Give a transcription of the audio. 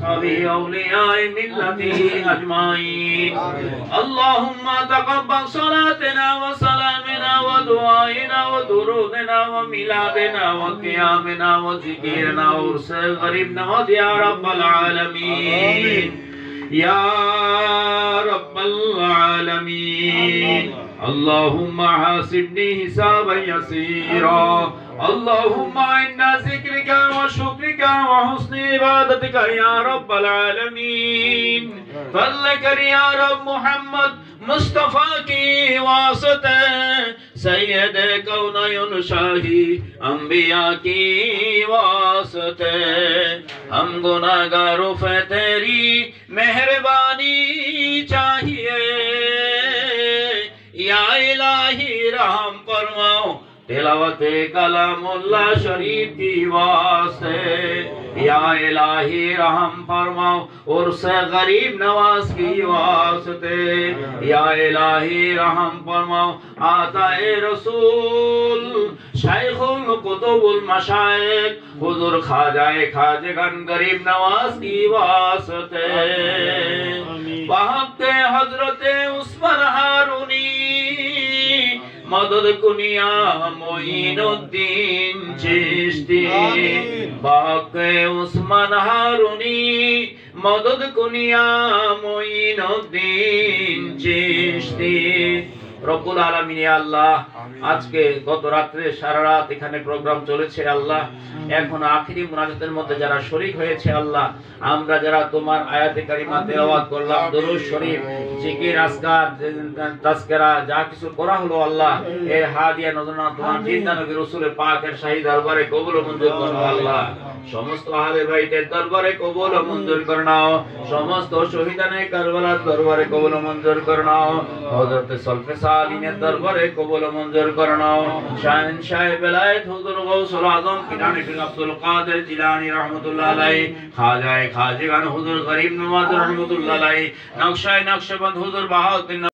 وأصحابه أولياء ملته أجمعين. اللهم تقبل صلاتنا وسلامنا ودعائنا ودرودنا وميلادنا وقيامنا وذكرنا وعرس غريبنا يا رب العالمين يا رب العالمين. اللهم حاسبني حسابا يسيرا. اللهم إنا ذكرك وشكرك وحسن عبادتك يا رب العالمين. فضلك يا رب محمد मुस्तफा की वास्ते सैयद कौनैन शाही अंबिया की वास्ते हम गुनाहगारों पे तेरी मेहरबानी चाहिए या इलाही रहम फरमाओ तिलावते कलामुल्लाह शरीफ की वास्ते या इलाही रहम फरमाओ उर्स गरीब नवाज की वास्ते या इलाही रहम फरमाओ आताए रसूल शाइखुल कुतुबुल मशाइख हुजूर खाजाए खाजगन गरीब नवाज की वास्ते वक्त हजरत उस्मान हारूनी मदद कुनिया मोइनुद्दीन चिश्ती बाक़े उस्मान हारूनी मदद कुनिया मोइनुद्दीन चिश्ती। রব্বুল আলামিন আল্লাহ আজকে গত রাতে সারা রাত এখানে প্রোগ্রাম চলেছে আল্লাহ এখন আখিরি মুনাজাতের মধ্যে যারা শরীক হয়েছে আল্লাহ আমরা যারা তোমার আয়াতে কারিমা তেলাওয়াত করলাম দরুদ শরীফ জিকির আজকার তাজকিরা যা কিছু করা হলো আল্লাহ এর হাদিয়া নজরানা তোমার জিন্দা নবী রাসূলের পাকের শাহী দরবারে কবুল ও মঞ্জুর করো আল্লাহ সমস্ত আহলে বাইতের দরবারে কবুল ও মঞ্জুর করে নাও সমস্ত শহীদানে কারবালার দরবারে কবুল ও মঞ্জুর করে নাও হযরত সলফে সালিনের দরবারে কবুল ও মঞ্জুর করে নাও শাহেনশাহ বেলায়েত হুজুর গৌসুল আজম কিরানি পীর আব্দুল কাদের জিলানী রাহমাতুল্লাহ আলাইহি খাজায়ে খাজিগান হুজুর গরিব নওয়াজ রাহমাতুল্লাহ আলাইহি নকশায়ে নকশবন্দ হুজুর বাহাউদ্দিন